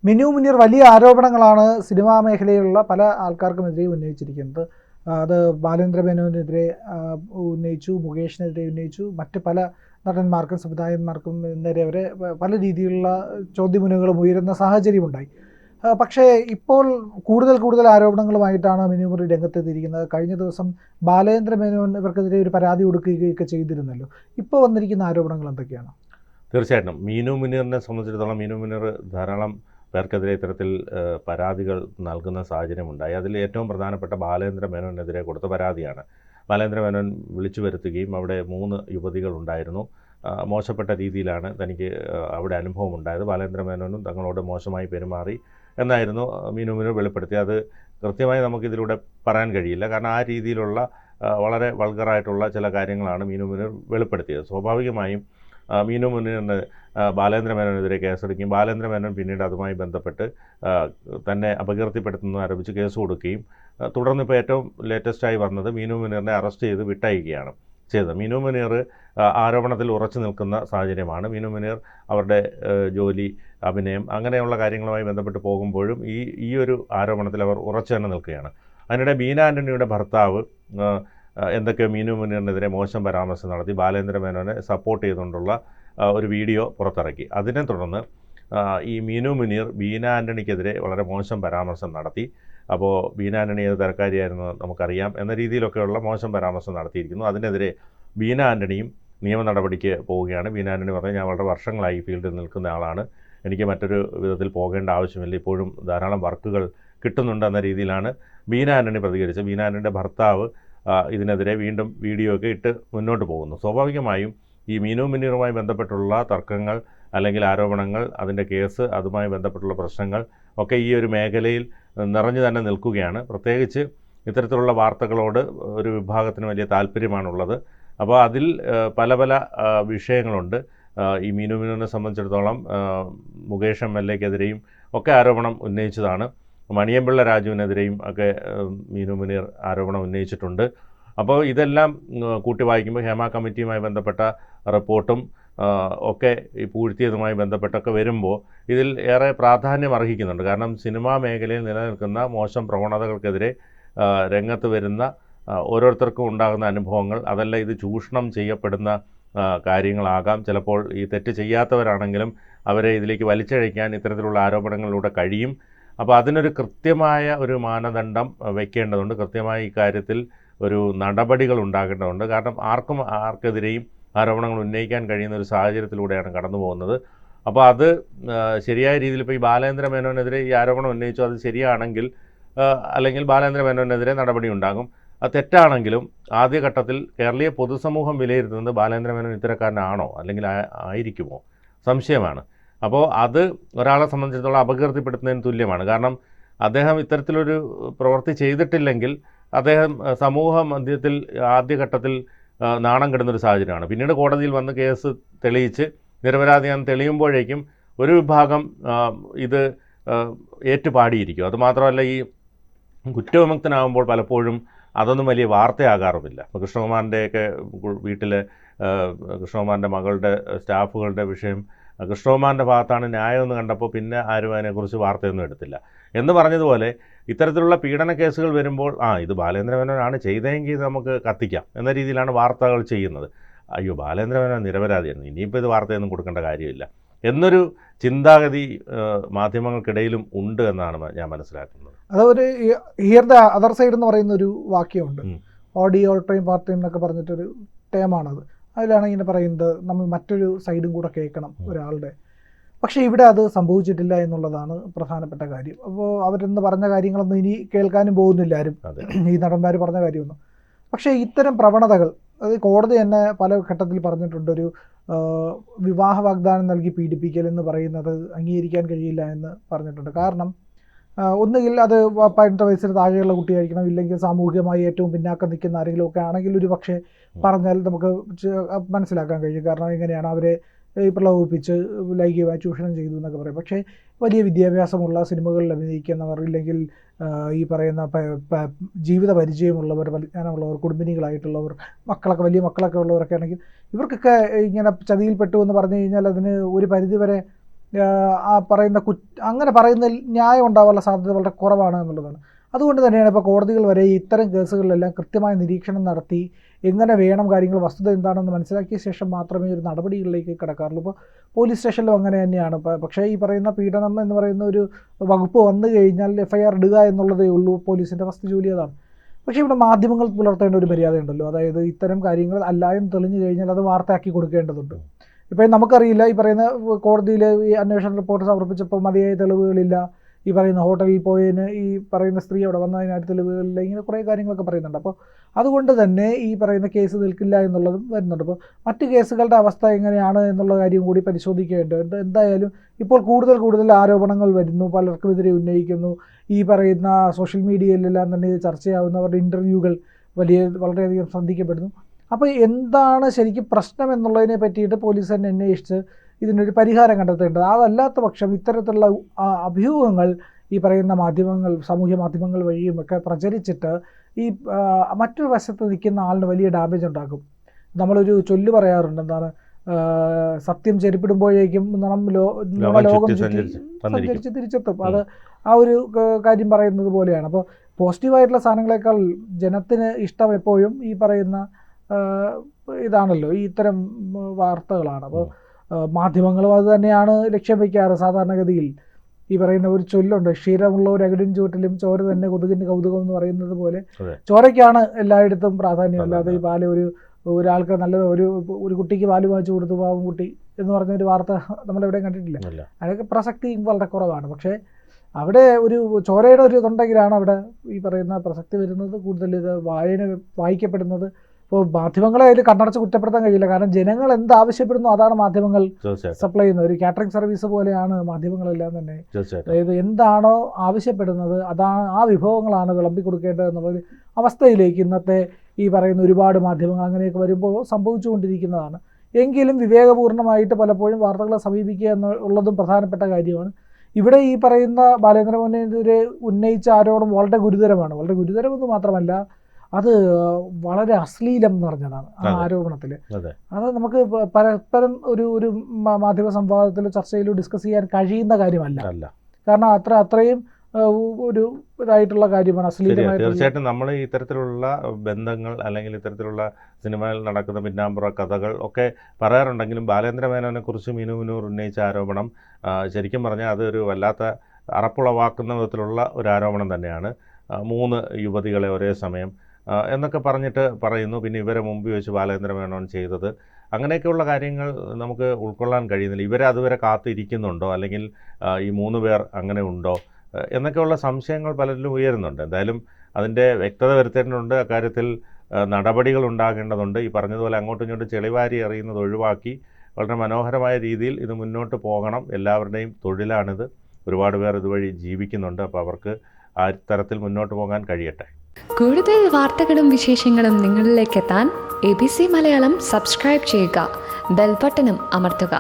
മിനു മുനീർ വലിയ ആരോപണങ്ങളാണ് സിനിമാ മേഖലയിലുള്ള പല ആൾക്കാർക്കുമെതിരെ ഉന്നയിച്ചിരിക്കുന്നത്. അത് ബാലേന്ദ്ര മേനോനെതിരെ ഉന്നയിച്ചു, മുകേഷിനെതിരെ ഉന്നയിച്ചു, മറ്റ് പല നടന്മാർക്കും സംവിധായകന്മാർക്കും നേരെ വരെ പല രീതിയിലുള്ള ചോദ്യമുനകളും ഉയരുന്ന സാഹചര്യമുണ്ടായി. പക്ഷേ ഇപ്പോൾ കൂടുതൽ ആരോപണങ്ങളുമായിട്ടാണ് മിനു മുനീർ രംഗത്തെത്തിയിരിക്കുന്നത്. കഴിഞ്ഞ ദിവസം ബാലേന്ദ്ര മേനോൻ ഇവർക്കെതിരെ ഒരു പരാതി കൊടുക്കുകയൊക്കെ ചെയ്തിരുന്നല്ലോ. ഇപ്പോൾ വന്നിരിക്കുന്ന ആരോപണങ്ങൾ എന്തൊക്കെയാണ്? തീർച്ചയായിട്ടും മീനു മുനീറിനെ സംബന്ധിച്ചിടത്തോളം മീനു മുനീർ ധാരാളം പേർക്കെതിരെ ഇത്തരത്തിൽ പരാതികൾ നൽകുന്ന സാഹചര്യമുണ്ടായി. അതിൽ ഏറ്റവും പ്രധാനപ്പെട്ട ബാലേന്ദ്ര മേനോനെതിരെ കൊടുത്ത പരാതിയാണ്. ബാലേന്ദ്ര മേനോൻ വിളിച്ചു വരുത്തുകയും അവിടെ 3 യുവതികൾ ഉണ്ടായിരുന്നു. മോശപ്പെട്ട രീതിയിലാണ് തനിക്ക് അവിടെ അനുഭവം ഉണ്ടായത്. ബാലേന്ദ്ര മേനോനും തങ്ങളോട് മോശമായി പെരുമാറി എന്നായിരുന്നു മീനു മുനീർ വെളിപ്പെടുത്തിയത്. അത് കൃത്യമായി നമുക്കിതിലൂടെ പറയാൻ കഴിയില്ല. കാരണം ആ രീതിയിലുള്ള വളരെ വൾഗറായിട്ടുള്ള ചില കാര്യങ്ങളാണ് മീനു മുനീർ വെളിപ്പെടുത്തിയത്. സ്വാഭാവികമായും മീനു മുനീറിന് ബാലേന്ദ്ര മേനോനെതിരെ കേസെടുക്കുകയും ബാലേന്ദ്ര മേനോൻ പിന്നീട് അതുമായി ബന്ധപ്പെട്ട് തന്നെ അപകീർത്തിപ്പെടുത്തുന്ന ആരോപിച്ച് കേസ് കൊടുക്കുകയും തുടർന്ന് ഇപ്പോൾ ഏറ്റവും ലേറ്റസ്റ്റായി വന്നത് മീനു മുനീറിനെ അറസ്റ്റ് ചെയ്ത് വിട്ടയക്കുകയാണ് ചെയ്തത്. മീനു മുനീർ ആരോപണത്തിൽ ഉറച്ചു നിൽക്കുന്ന സാഹചര്യമാണ്. മീനു മുനീർ അവരുടെ ജോലി, അഭിനയം അങ്ങനെയുള്ള കാര്യങ്ങളുമായി ബന്ധപ്പെട്ട് പോകുമ്പോഴും ഈ ഒരു ആരോപണത്തിൽ അവർ ഉറച്ചു തന്നെ നിൽക്കുകയാണ്. അതിനിടെ ബീന ആൻ്റണിയുടെ ഭർത്താവ് എന്തൊക്കെയോ മീനു മുനീറിനെതിരെ മോശം പരാമർശം നടത്തി ബാലേന്ദ്ര മേനോനെ സപ്പോർട്ട് ചെയ്തുകൊണ്ടുള്ള ഒരു വീഡിയോ പുറത്തിറക്കി. അതിനെ തുടർന്ന് ഈ മീനു മുനീർ ബീന ആൻ്റണിക്കെതിരെ വളരെ മോശം പരാമർശം നടത്തി. അപ്പോൾ ബീന ആൻ്റണി ഏത് തരക്കാരിയായിരുന്നു നമുക്കറിയാം എന്ന രീതിയിലൊക്കെയുള്ള മോശം പരാമർശം നടത്തിയിരിക്കുന്നു. അതിനെതിരെ ബീന ആൻ്റണിയും നിയമ നടപടിക്ക് പോവുകയാണ്. ബീന ആൻ്റണി പറഞ്ഞു, ഞാൻ വളരെ വർഷങ്ങളായി ഫീൽഡിൽ നിൽക്കുന്ന ആളാണ്, എനിക്ക് മറ്റൊരു വിധത്തിൽ പോകേണ്ട ആവശ്യമില്ല, ഇപ്പോഴും ധാരാളം വർക്കുകൾ കിട്ടുന്നുണ്ടെന്ന രീതിയിലാണ് ബീന ആൻ്റണി പ്രതികരിച്ചത്. ബീന ആൻ്റണിയുടെ ഭർത്താവ് ഇതിനെതിരെ വീണ്ടും വീഡിയോ ഒക്കെ ഇട്ട് മുന്നോട്ട് പോകുന്നു. സ്വാഭാവികമായും ഈ മീനു മുനീറുമായി ബന്ധപ്പെട്ടുള്ള തർക്കങ്ങൾ അല്ലെങ്കിൽ ആരോപണങ്ങൾ, അതിൻ്റെ കേസ്, അതുമായി ബന്ധപ്പെട്ടുള്ള പ്രശ്നങ്ങൾ ഒക്കെ ഈ ഒരു മേഖലയിൽ നിറഞ്ഞു തന്നെ നിൽക്കുകയാണ്. പ്രത്യേകിച്ച് ഇത്തരത്തിലുള്ള വാർത്തകളോട് ഒരു വിഭാഗത്തിന് വലിയ താല്പര്യമാണുള്ളത്. അപ്പോൾ അതിൽ പല വിഷയങ്ങളുണ്ട്. ഈ മീനു മുനീറിനെ സംബന്ധിച്ചിടത്തോളം മുകേഷ് MLA-ക്കെതിരെയും ഒക്കെ ആരോപണം ഉന്നയിച്ചതാണ്. മണിയമ്പിള്ള രാജുവിനെതിരെയും ഒക്കെ മീനു മുനീർ ആരോപണം ഉന്നയിച്ചിട്ടുണ്ട്. അപ്പോൾ ഇതെല്ലാം കൂട്ടി വായിക്കുമ്പോൾ ഹേമ കമ്മിറ്റിയുമായി ബന്ധപ്പെട്ട റിപ്പോർട്ടും ഒക്കെ ഈ പൂഴ്ത്തിയതുമായി ബന്ധപ്പെട്ടൊക്കെ വരുമ്പോൾ ഇതിൽ ഏറെ പ്രാധാന്യം അർഹിക്കുന്നുണ്ട്. കാരണം സിനിമാ മേഖലയിൽ നിലനിൽക്കുന്ന മോശം പ്രവണതകൾക്കെതിരെ രംഗത്ത് വരുന്ന ഓരോരുത്തർക്കും ഉണ്ടാകുന്ന അനുഭവങ്ങൾ, അതല്ല ഇത് ചൂഷണം ചെയ്യപ്പെടുന്ന കാര്യങ്ങളാകാം. ചിലപ്പോൾ ഈ തെറ്റ് ചെയ്യാത്തവരാണെങ്കിലും അവരെ ഇതിലേക്ക് വലിച്ചഴയ്ക്കാൻ ഇത്തരത്തിലുള്ള ആരോപണങ്ങളിലൂടെ കഴിയും. അപ്പോൾ അതിനൊരു കൃത്യമായ ഒരു മാനദണ്ഡം വയ്ക്കേണ്ടതുണ്ട്. കൃത്യമായി ഇക്കാര്യത്തിൽ ഒരു നടപടികൾ ഉണ്ടാകേണ്ടതുണ്ട്. കാരണം ആർക്കെതിരെയും ആരോപണങ്ങൾ ഉന്നയിക്കാൻ കഴിയുന്ന ഒരു സാഹചര്യത്തിലൂടെയാണ് കടന്നു പോകുന്നത്. അപ്പോൾ അത് ശരിയായ രീതിയിൽ ഇപ്പോൾ ഈ ബാലേന്ദ്ര മേനോനെതിരെ ഈ ആരോപണം ഉന്നയിച്ചു, അത് ശരിയാണെങ്കിൽ അല്ലെങ്കിൽ ബാലേന്ദ്ര മേനോനെതിരെ നടപടി ഉണ്ടാകും. അത് തെറ്റാണെങ്കിലും ആദ്യഘട്ടത്തിൽ കേരളീയ പൊതുസമൂഹം വിലയിരുത്തുന്നത് ബാലേന്ദ്ര മേനോൻ ഇത്തരക്കാരനാണോ അല്ലെങ്കിൽ ആയിരിക്കുമോ സംശയമാണ്. അപ്പോൾ അത് ഒരാളെ സംബന്ധിച്ചിടത്തോളം അപകീർത്തിപ്പെടുത്തുന്നതിന് തുല്യമാണ്. കാരണം അദ്ദേഹം ഇത്തരത്തിലൊരു പ്രവൃത്തി ചെയ്തിട്ടില്ലെങ്കിൽ അദ്ദേഹം സമൂഹ മധ്യത്തിൽ ആദ്യഘട്ടത്തിൽ നാണം കെടുന്നൊരു സാഹചര്യമാണ്. പിന്നീട് കോടതിയിൽ വന്ന് കേസ് തെളിയിച്ച് നിരപരാധിയാണെന്ന് തെളിയുമ്പോഴേക്കും ഒരു വിഭാഗം ഇത് ഏറ്റുപാടിയിരിക്കും. അതുമാത്രമല്ല, ഈ കുറ്റവിമുക്തനാകുമ്പോൾ പലപ്പോഴും അതൊന്നും വലിയ വാർത്തയാകാറുമില്ല. ഇപ്പോൾ കൃഷ്ണകുമാറിൻ്റെയൊക്കെ വീട്ടിലെ കൃഷ്ണകുമാറിൻ്റെ മകളുടെ സ്റ്റാഫുകളുടെ വിഷയം, കൃഷ്ണകുമാറിൻ്റെ ഭാഗത്താണ് ന്യായമെന്ന് കണ്ടപ്പോൾ പിന്നെ ആരും അതിനെക്കുറിച്ച് വാർത്തയൊന്നും എടുത്തില്ല. എന്ന് പറഞ്ഞതുപോലെ ഇത്തരത്തിലുള്ള പീഡന കേസുകൾ വരുമ്പോൾ ഇത് ബാലേന്ദ്ര മേനോനാണ് ചെയ്തതെങ്കിൽ നമുക്ക് കത്തിക്കാം എന്ന രീതിയിലാണ് വാർത്തകൾ ചെയ്യുന്നത്. അയ്യോ, ബാലേന്ദ്ര മേനോൻ നിരപരാധിയായിരുന്നു, ഇനിയിപ്പോൾ ഇത് വാർത്തയൊന്നും കൊടുക്കേണ്ട കാര്യമില്ല എന്നൊരു ചിന്താഗതി മാധ്യമങ്ങൾക്കിടയിലും ഉണ്ട് എന്നാണ് ഞാൻ മനസ്സിലാക്കുന്നത്. അതൊരു ഹിയർ ദ അതർ സൈഡ് എന്ന് പറയുന്ന ഒരു വാക്യമുണ്ട്. ഓഡി ഓൾ ടൈം പാർട്ടി എന്നൊക്കെ പറഞ്ഞിട്ടൊരു ടേമാണത്. അതിലാണ് ഇങ്ങനെ പറയുന്നത്, നമ്മൾ മറ്റൊരു സൈഡും കൂടെ കേൾക്കണം ഒരാളുടെ. പക്ഷേ ഇവിടെ അത് സംഭവിച്ചിട്ടില്ല എന്നുള്ളതാണ് പ്രധാനപ്പെട്ട കാര്യം. അപ്പോൾ അവരെന്ന് പറഞ്ഞ കാര്യങ്ങളൊന്നും ഇനി കേൾക്കാനും പോകുന്നില്ല ആരും, ഈ നടന്മാർ പറഞ്ഞ കാര്യമൊന്നും. പക്ഷേ ഇത്തരം പ്രവണതകൾ, അത് കോടതി തന്നെ പല ഘട്ടത്തിൽ പറഞ്ഞിട്ടുണ്ട്. ഒരു വിവാഹ വാഗ്ദാനം നൽകി പീഡിപ്പിക്കൽ എന്ന് പറയുന്നത് അംഗീകരിക്കാൻ കഴിയില്ല എന്ന് പറഞ്ഞിട്ടുണ്ട്. കാരണം ഒന്നുകിൽ അത് 18 വയസ്സിന് താഴെയുള്ള കുട്ടിയായിരിക്കണം, ഇല്ലെങ്കിൽ സാമൂഹികമായി ഏറ്റവും പിന്നാക്കം നിൽക്കുന്ന ആരെങ്കിലുമൊക്കെ ആണെങ്കിൽ ഒരു പക്ഷേ പറഞ്ഞാൽ നമുക്ക് മനസ്സിലാക്കാൻ കഴിയും. കാരണം എങ്ങനെയാണ് അവരെ പ്രലോഭിപ്പിച്ച് ലൈംഗികമായി ചൂഷണം ചെയ്തു എന്നൊക്കെ പറയും. പക്ഷേ വലിയ വിദ്യാഭ്യാസമുള്ള സിനിമകളിൽ അഭിനയിക്കുന്നവർ, ഇല്ലെങ്കിൽ ഈ പറയുന്ന ജീവിത പരിചയമുള്ളവർ, പരിജ്ഞാനമുള്ളവർ, കുടുംബിനികളായിട്ടുള്ളവർ, വലിയ മക്കളൊക്കെ ഉള്ളവരൊക്കെ ആണെങ്കിൽ ഇവർക്കൊക്കെ ഇങ്ങനെ ചതിയിൽപ്പെട്ടു എന്ന് പറഞ്ഞു കഴിഞ്ഞാൽ അതിന് ഒരു പരിധിവരെ ആ പറയുന്ന അങ്ങനെ പറയുന്നതിൽ ന്യായം ഉണ്ടാവാനുള്ള സാധ്യത വളരെ കുറവാണ് എന്നുള്ളതാണ്. അതുകൊണ്ട് തന്നെയാണ് ഇപ്പോൾ കോടതികൾ വരെ ഇത്തരം കേസുകളിലെല്ലാം കൃത്യമായ നിരീക്ഷണം നടത്തി എങ്ങനെ വേണം കാര്യങ്ങൾ, വസ്തുത എന്താണെന്ന് മനസ്സിലാക്കിയ ശേഷം മാത്രമേ ഒരു നടപടികളിലേക്ക് കടക്കാറുള്ളൂ. ഇപ്പോൾ പോലീസ് സ്റ്റേഷനിലും അങ്ങനെ തന്നെയാണ്. പക്ഷേ ഈ പറയുന്ന പീഡനം എന്ന് പറയുന്ന ഒരു വകുപ്പ് വന്നു കഴിഞ്ഞാൽ FIR ഇടുക എന്നുള്ളതേ ഉള്ളൂ പോലീസിൻ്റെ ഫസ്റ്റ് ജോലി അതാണ്. പക്ഷേ ഇവിടെ മാധ്യമങ്ങൾ പുലർത്തേണ്ട ഒരു മര്യാദയുണ്ടല്ലോ, അതായത് ഇത്തരം കാര്യങ്ങൾ അല്ലായും തെളിഞ്ഞു കഴിഞ്ഞാൽ അത് വാർത്തയാക്കി കൊടുക്കേണ്ടതുണ്ട്. ഇപ്പോൾ നമുക്കറിയില്ല, ഈ പറയുന്ന കോടതിയിൽ ഈ അന്വേഷണ റിപ്പോർട്ട് സമർപ്പിച്ചപ്പോൾ മതിയായ തെളിവുകളില്ല, ഈ പറയുന്ന ഹോട്ടലിൽ പോയതിന് ഈ പറയുന്ന സ്ത്രീ അവിടെ വന്നതിനായിട്ട് തെളിവുകളില്ല, ഇങ്ങനെ കുറേ കാര്യങ്ങളൊക്കെ പറയുന്നുണ്ട്. അപ്പോൾ അതുകൊണ്ട് തന്നെ ഈ പറയുന്ന കേസ് നിൽക്കില്ല എന്നുള്ളതും വരുന്നുണ്ട്. അപ്പോൾ മറ്റ് കേസുകളുടെ അവസ്ഥ എങ്ങനെയാണ് എന്നുള്ള കാര്യം കൂടി പരിശോധിക്കേണ്ടതുണ്ട്. എന്തായാലും ഇപ്പോൾ കൂടുതൽ ആരോപണങ്ങൾ വരുന്നു, പലർക്കുമെതിരെ ഉന്നയിക്കുന്നു. ഈ പറയുന്ന സോഷ്യൽ മീഡിയയിലെല്ലാം തന്നെ ഇത് ചർച്ചയാവുന്നവരുടെ ഇൻ്റർവ്യൂകൾ വളരെയധികം ശ്രദ്ധിക്കപ്പെടുന്നു. അപ്പോൾ എന്താണ് ശരിക്കും പ്രശ്നം എന്നുള്ളതിനെ പറ്റിയിട്ട് പോലീസ് തന്നെ അന്വേഷിച്ച് ഇതിനൊരു പരിഹാരം കണ്ടെത്തേണ്ടത്. അതല്ലാത്ത പക്ഷം ഇത്തരത്തിലുള്ള അഭ്യൂഹങ്ങൾ ഈ പറയുന്ന മാധ്യമങ്ങൾ, സാമൂഹ്യ മാധ്യമങ്ങൾ വഴിയുമൊക്കെ പ്രചരിച്ചിട്ട് ഈ മറ്റൊരു വശത്ത് നിൽക്കുന്ന ആളിന് വലിയ ഡാമേജ് ഉണ്ടാക്കും. നമ്മളൊരു ചൊല്ല് പറയാറുണ്ട്, എന്താണ്, സത്യം ചെരുപ്പിടുമ്പോഴേക്കും ലോകം സഞ്ചരിച്ച് തിരിച്ചെത്തും. അത് ആ ഒരു കാര്യം പറയുന്നത് പോലെയാണ്. അപ്പോൾ പോസിറ്റീവായിട്ടുള്ള സാധനങ്ങളെക്കാൾ ജനത്തിന് ഇഷ്ടം എപ്പോഴും ഈ പറയുന്ന ഇതാണല്ലോ, ഈ ഇത്തരം വാർത്തകളാണ്. അപ്പോൾ മാധ്യമങ്ങളും അത് തന്നെയാണ് ലക്ഷ്യം വയ്ക്കാറ് സാധാരണഗതിയിൽ. ഈ പറയുന്ന ഒരു ചൊല്ലുണ്ട്, ക്ഷീരമുള്ള ഒരു അകിടിൻ ചുവട്ടിലും ചോര തന്നെ കൊതുകിൻ്റെ കൗതുകം എന്ന് പറയുന്നത് പോലെ ചോരയ്ക്കാണ് എല്ലായിടത്തും പ്രാധാന്യം. അല്ലാതെ ഈ പാല് ഒരാൾക്ക് നല്ലത് ഒരു കുട്ടിക്ക് പാല് വാങ്ങിച്ചു കൊടുത്തു പാവം കുട്ടി എന്ന് പറഞ്ഞൊരു വാർത്ത നമ്മളെവിടെയും കണ്ടിട്ടില്ല. അതൊക്കെ പ്രസക്തി വളരെ കുറവാണ്. പക്ഷേ അവിടെ ഒരു ചോരയുടെ ഒരു ഇതുണ്ടെങ്കിലാണ് അവിടെ ഈ പറയുന്ന പ്രസക്തി വരുന്നത്, കൂടുതൽ ഇത് വായിക്കപ്പെടുന്നത്. ഇപ്പോൾ മാധ്യമങ്ങളെ അതിൽ കണ്ണടച്ച് കുറ്റപ്പെടുത്താൻ കഴിയില്ല. കാരണം ജനങ്ങൾ എന്താവശ്യപ്പെടുന്നു അതാണ് മാധ്യമങ്ങൾ സപ്ലൈ ചെയ്യുന്നത്. ഒരു കാറ്ററിംഗ് സർവീസ് പോലെയാണ് മാധ്യമങ്ങളെല്ലാം തന്നെ. അതായത് എന്താണോ ആവശ്യപ്പെടുന്നത് അതാണ്, ആ വിഭവങ്ങളാണ് വിളമ്പി കൊടുക്കേണ്ടത് എന്നുള്ളൊരു അവസ്ഥയിലേക്ക് ഇന്നത്തെ ഈ പറയുന്ന ഒരുപാട് മാധ്യമങ്ങൾ അങ്ങനെയൊക്കെ വരുമ്പോൾ സംഭവിച്ചുകൊണ്ടിരിക്കുന്നതാണ്. എങ്കിലും വിവേകപൂർണ്ണമായിട്ട് പലപ്പോഴും വാർത്തകളെ സമീപിക്കുക എന്നുള്ളതും പ്രധാനപ്പെട്ട കാര്യമാണ്. ഇവിടെ ഈ പറയുന്ന ബാലേന്ദ്ര മോഹനെതിരെ ഉന്നയിച്ച ആരോപണം വളരെ ഗുരുതരമാണ്. വളരെ ഗുരുതരമെന്ന് മാത്രമല്ല, അത് വളരെ അശ്ലീലം എന്ന് പറഞ്ഞതാണ് ആ ആരോപണത്തിൽ. അത് നമുക്ക് പരസ്പരം ഒരു മാധ്യമ സംവാദത്തിലോ ചർച്ചയിലോ ഡിസ്കസ് ചെയ്യാൻ കഴിയുന്ന കാര്യമല്ല. കാരണം അത്രയും ഒരു ഇതായിട്ടുള്ള കാര്യമാണ്, അശ്ലീലമായിട്ട്. തീർച്ചയായിട്ടും നമ്മൾ ഇത്തരത്തിലുള്ള ബന്ധങ്ങൾ അല്ലെങ്കിൽ ഇത്തരത്തിലുള്ള സിനിമയിൽ നടക്കുന്ന പിന്നാമ്പുറ കഥകൾ ഒക്കെ പറയാറുണ്ടെങ്കിലും ബാലേന്ദ്ര മേനോനെ കുറിച്ച് മീനു മുനീർ ഉന്നയിച്ച ആരോപണം ശരിക്കും പറഞ്ഞാൽ അതൊരു വല്ലാത്ത അറപ്പുളവാക്കുന്ന വിധത്തിലുള്ള ഒരു ആരോപണം തന്നെയാണ്. 3 യുവതികളെ ഒരേ സമയം എന്നൊക്കെ പറയുന്നു. പിന്നെ ഇവരെ മുമ്പിൽ വെച്ച് ബാലേന്ദ്ര മേനോൻ ചെയ്തത്, അങ്ങനെയൊക്കെയുള്ള കാര്യങ്ങൾ നമുക്ക് ഉൾക്കൊള്ളാൻ കഴിയുന്നില്ല. ഇവരെ അതുവരെ കാത്തിരിക്കുന്നുണ്ടോ, അല്ലെങ്കിൽ ഈ 3 പേർ അങ്ങനെ ഉണ്ടോ എന്നൊക്കെയുള്ള സംശയങ്ങൾ പലരിലും ഉയരുന്നുണ്ട്. എന്തായാലും അതിൻ്റെ വ്യക്തത വരുത്തേണ്ടതുണ്ട്. അക്കാര്യത്തിൽ നടപടികൾ ഉണ്ടാകേണ്ടതുണ്ട്. ഈ പറഞ്ഞതുപോലെ അങ്ങോട്ടും ഇങ്ങോട്ടും ചെളിവാരി എറിയുന്നത് ഒഴിവാക്കി വളരെ മനോഹരമായ രീതിയിൽ ഇത് മുന്നോട്ട് പോകണം. എല്ലാവരുടെയും തൊഴിലാണിത്. ഒരുപാട് പേർ ഇതുവഴി ജീവിക്കുന്നുണ്ട്. അപ്പോൾ അവർക്ക് ആ തരത്തിൽ മുന്നോട്ട് പോകാൻ കഴിയട്ടെ. കൂടുതൽ വാർത്തകളും വിശേഷങ്ങളും നിങ്ങളിലേക്ക് എത്താൻ ABC മലയാളം സബ്സ്ക്രൈബ് ചെയ്യുക, ബെൽ ബട്ടണും അമർത്തുക.